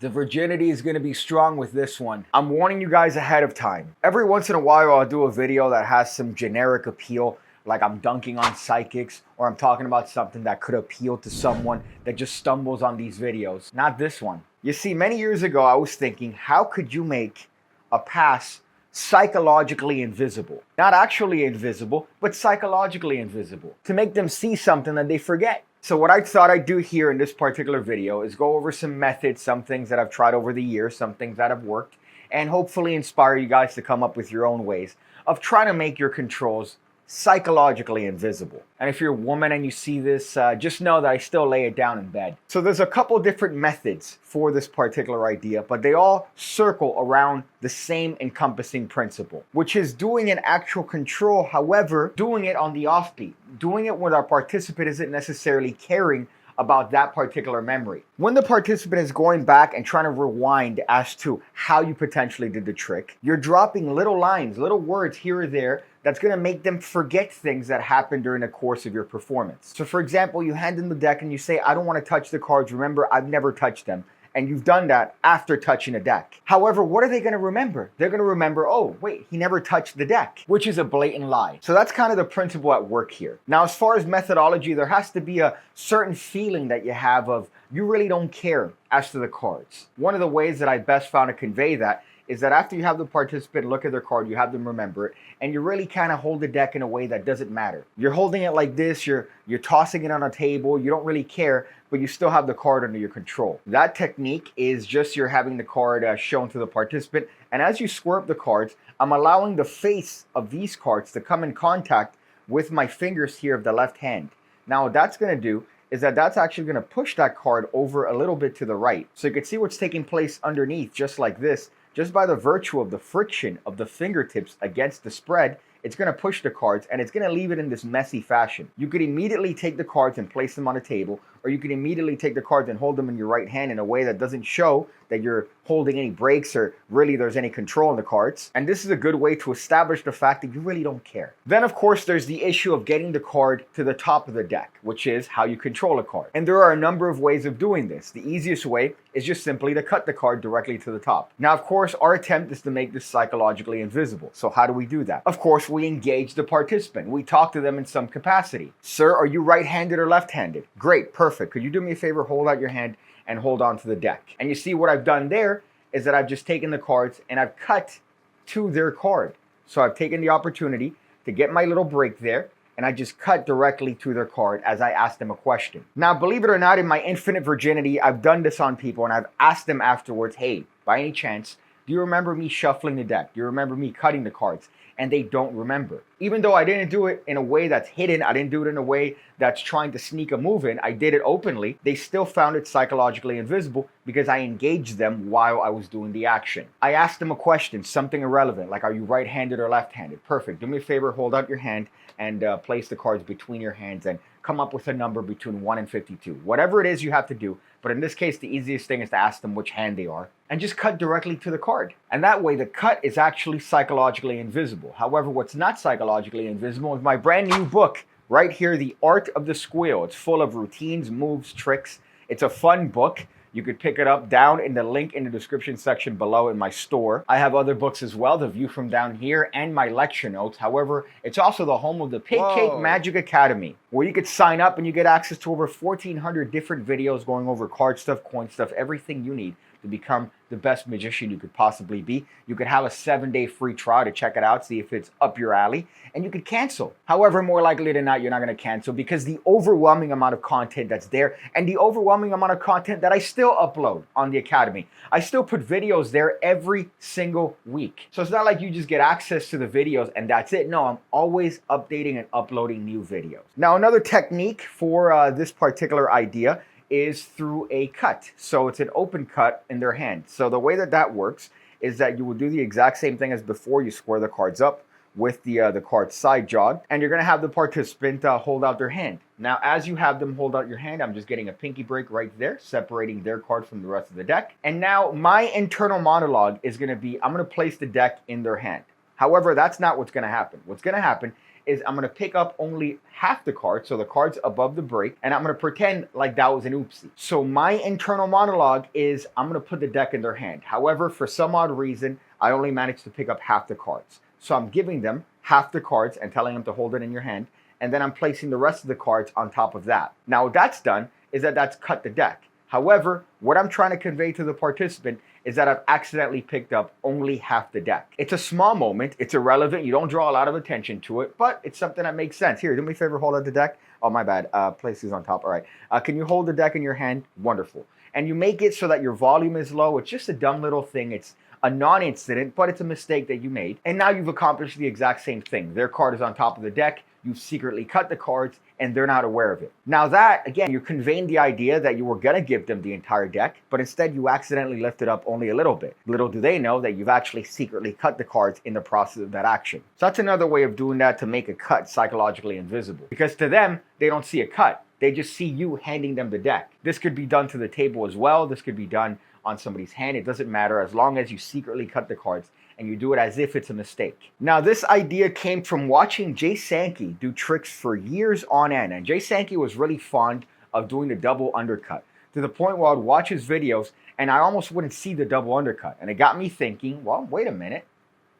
The virginity is going to be strong with this one. I'm warning you guys ahead of time. Every once in a while, I'll do a video that has some generic appeal, like I'm dunking on psychics, or I'm talking about something that could appeal to someone that just stumbles on these videos. Not this one. You see, many years ago, I was thinking, how could you make a pass psychologically invisible? Not actually invisible, but psychologically invisible. To make them see something that they forget. So what I thought I'd do here in this particular video is go over some methods, some things that I've tried over the years, some things that have worked, and hopefully inspire you guys to come up with your own ways of trying to make your controls psychologically invisible. And if you're a woman and you see this, just know that I still lay it down in bed. So there's a couple different methods for this particular idea, but they all circle around the same encompassing principle, which is doing an actual control, however, doing it on the offbeat, doing it when our participant isn't necessarily caring about that particular memory. When the participant is going back and trying to rewind as to how you potentially did the trick, you're dropping little lines, little words here or there that's going to make them forget things that happened during the course of your performance. So for example, you hand them the deck and you say, I don't want to touch the cards. Remember, I've never touched them. And you've done that after touching a deck. However, what are they going to remember? They're going to remember, oh, wait, he never touched the deck, which is a blatant lie. So that's kind of the principle at work here. Now, as far as methodology, there has to be a certain feeling that you have of you really don't care as to the cards. One of the ways that I best found to convey that is that after you have the participant look at their card, you have them remember it, and you really kind of hold the deck in a way that doesn't matter. You're holding it like this, you're tossing it on a table, you don't really care, but you still have the card under your control. That technique is just you're having the card shown to the participant, and as you square up the cards, I'm allowing the face of these cards to come in contact with my fingers here of the left hand. Now what that's going to do is that's actually going to push that card over a little bit to the right. So you can see what's taking place underneath, just like this. Just by the virtue of the friction of the fingertips against the spread, it's going to push the cards and it's going to leave it in this messy fashion. You could immediately take the cards and place them on a table, or you could immediately take the cards and hold them in your right hand in a way that doesn't show that you're holding any breaks or really there's any control in the cards. And this is a good way to establish the fact that you really don't care. Then of course there's the issue of getting the card to the top of the deck, which is how you control a card. And there are a number of ways of doing this. The easiest way is just simply to cut the card directly to the top. Now of course our attempt is to make this psychologically invisible. So how do we do that? Of course we engage the participant. We talk to them in some capacity. Sir, are you right-handed or left-handed? Great, perfect. Could you do me a favor, hold out your hand and hold on to the deck. And you see what I've done there is that I've just taken the cards and I've cut to their card. So I've taken the opportunity to get my little break there and I just cut directly to their card as I asked them a question. Now, believe it or not, in my infinite virginity, I've done this on people and I've asked them afterwards, hey, by any chance, do you remember me shuffling the deck? Do you remember me cutting the cards? And they don't remember. Even though I didn't do it in a way that's hidden, I didn't do it in a way that's trying to sneak a move in, I did it openly, they still found it psychologically invisible because I engaged them while I was doing the action. I asked them a question, something irrelevant, like are you right-handed or left-handed? Perfect, do me a favor, hold out your hand and place the cards between your hands and come up with a number between 1 and 52. Whatever it is you have to do, but in this case, the easiest thing is to ask them which hand they are and just cut directly to the card. And that way, the cut is actually psychologically invisible. However, what's not psychologically invisible is my brand new book right here, The Art of the Squeal. It's full of routines, moves, tricks. It's a fun book. You could pick it up down in the link in the description section below in my store. I have other books as well, The View from Down Here and my lecture notes. However, it's also the home of the PigCake Magic Academy, where you could sign up and you get access to over 1,400 different videos going over card stuff, coin stuff, everything you need to become the best magician you could possibly be. You could have a 7-day free trial to check it out, see if it's up your alley, and you could cancel. However, more likely than not, you're not going to cancel because the overwhelming amount of content that's there and the overwhelming amount of content that I still upload on the Academy. I still put videos there every single week. So it's not like you just get access to the videos and that's it. No, I'm always updating and uploading new videos. Now, another technique for this particular idea is through a cut. So it's an open cut in their hand. So the way that works is that you will do the exact same thing as before. You square the cards up with the card side jogged, and you're going to have the participant hold out their hand. Now, as you have them hold out your hand, I'm just getting a pinky break right there, separating their card from the rest of the deck. And now my internal monologue is going to be, I'm going to place the deck in their hand. However, that's not what's going to happen. What's going to happen is I'm going to pick up only half the card, so the card's above the break, and I'm going to pretend like that was an oopsie. So my internal monologue is I'm going to put the deck in their hand. However, for some odd reason, I only managed to pick up half the cards. So I'm giving them half the cards and telling them to hold it in your hand, and then I'm placing the rest of the cards on top of that. Now what that's done is that's cut the deck. However, what I'm trying to convey to the participant is that I've accidentally picked up only half the deck. It's a small moment, it's irrelevant, you don't draw a lot of attention to it, but it's something that makes sense. Here, do me a favor, hold out the deck. Oh, my bad, place these on top, all right. Can you hold the deck in your hand? Wonderful. And you make it so that your volume is low. It's just a dumb little thing. It's a non-incident, but it's a mistake that you made. And now you've accomplished the exact same thing. Their card is on top of the deck, you've secretly cut the cards, and they're not aware of it. Now that, again, you're conveying the idea that you were gonna give them the entire deck, but instead you accidentally lifted up only a little bit. Little do they know that you've actually secretly cut the cards in the process of that action. So that's another way of doing that, to make a cut psychologically invisible. Because to them, they don't see a cut. They just see you handing them the deck. This could be done to the table as well. This could be done on somebody's hand. It doesn't matter, as long as you secretly cut the cards and you do it as if it's a mistake. Now, this idea came from watching Jay Sankey do tricks for years on end. And Jay Sankey was really fond of doing the double undercut, to the point where I'd watch his videos and I almost wouldn't see the double undercut. And it got me thinking, well, wait a minute.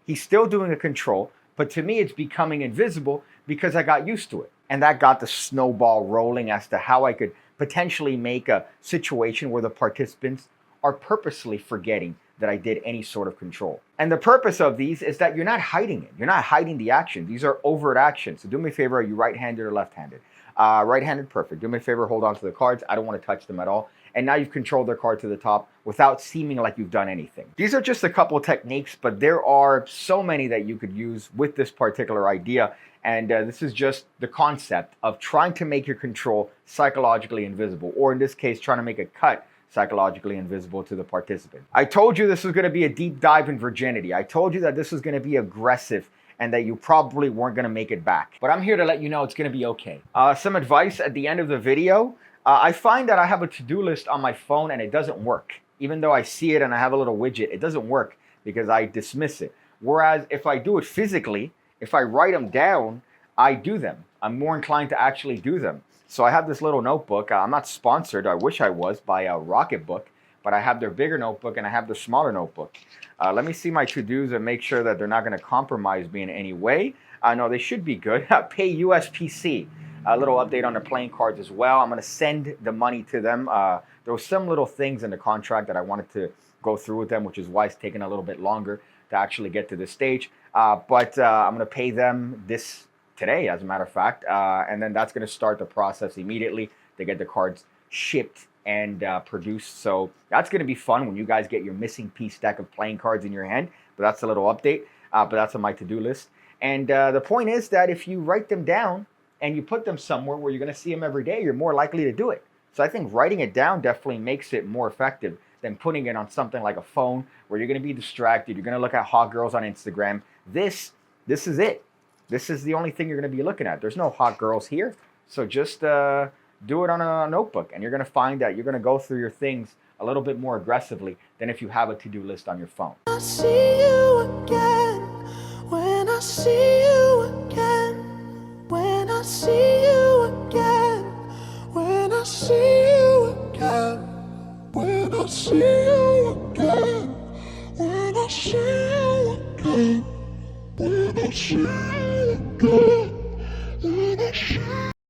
He's still doing a control, but to me it's becoming invisible because I got used to it. And that got the snowball rolling as to how I could potentially make a situation where the participants are purposely forgetting that I did any sort of control. And the purpose of these is that you're not hiding it. You're not hiding the action. These are overt actions. So do me a favor, are you right-handed or left-handed? Right-handed, perfect. Do me a favor, hold on to the cards. I don't want to touch them at all. And now you've controlled their card to the top without seeming like you've done anything. These are just a couple of techniques, but there are so many that you could use with this particular idea. And this is just the concept of trying to make your control psychologically invisible, or in this case, trying to make a cut psychologically invisible to the participant. I told you this was going to be a deep dive in virginity. I told you that this was going to be aggressive and that you probably weren't going to make it back. But I'm here to let you know it's going to be okay. Some advice at the end of the video. I find that I have a to-do list on my phone and it doesn't work. Even though I see it and I have a little widget, it doesn't work because I dismiss it. Whereas if I do it physically, if I write them down, I do them. I'm more inclined to actually do them. So I have this little notebook. I'm not sponsored, I wish I was, by Rocketbook, but I have their bigger notebook and I have the smaller notebook. Let me see my to-dos and make sure that they're not going to compromise me in any way. No, they should be good. Pay USPC. A little update on the playing cards as well. I'm going to send the money to them. There were some little things in the contract that I wanted to go through with them, which is why it's taking a little bit longer to actually get to this stage. But I'm going to pay them this today, as a matter of fact, and then that's going to start the process immediately to get the cards shipped and produced. So that's going to be fun when you guys get your missing piece deck of playing cards in your hand. But that's a little update, but that's on my to-do list. And the point is that if you write them down and you put them somewhere where you're going to see them every day, you're more likely to do it. So I think writing it down definitely makes it more effective than putting it on something like a phone where you're going to be distracted. You're going to look at hot girls on Instagram. This is it. This is the only thing you're going to be looking at. There's no hot girls here. So just do it on a notebook, and you're going to find that you're going to go through your things a little bit more aggressively than if you have a to-do list on your phone. I see you again, when I see you again, when I see you again, when I see you again, when I see you again, when I see you again, when I see you again.